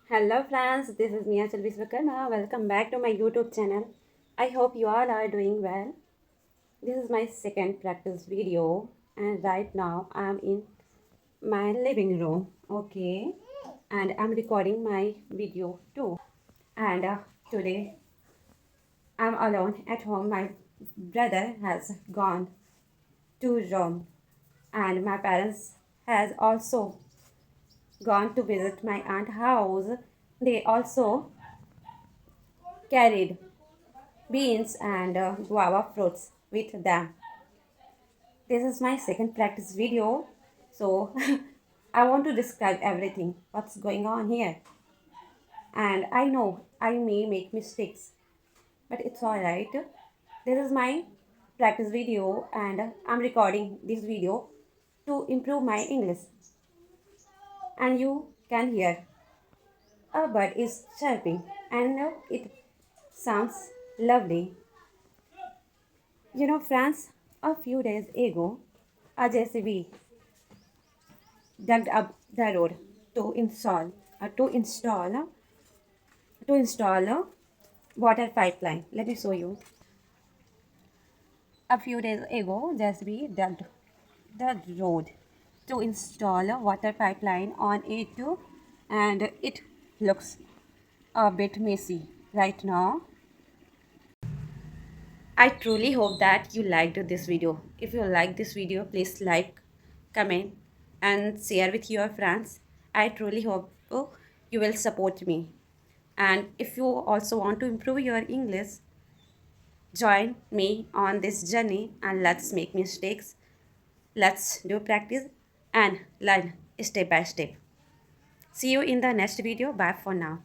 Hello friends, this is Mia Chalviswakarma. Welcome back to my YouTube channel. I hope you all are doing well. This is my second practice video and right now I'm in my living room. Okay, and I'm recording my video too. And today I'm alone at home. My brother has gone to Rome and my parents has also gone to visit my aunt house. They also carried beans and guava fruits with them. This is my second practice video, so I want to describe everything what's going on here. And I know I may make mistakes, but it's all right. This is my practice video, and I'm recording this video to improve my English. And you can hear a bird is chirping, and it sounds lovely. France, a few days ago, a JCB dug up the road to install uh, to install uh, to install a water pipeline. Let me show you. A few days ago, JCB dug the road to install a water pipeline on it too, and it looks a bit messy right now. I truly hope that you liked this video. If you like this video, please like, comment and share with your friends. I truly hope you will support me. And if you also want to improve your English, join me on this journey and let's make mistakes. Let's do practice and learn step by step. See you in the next video. Bye for now.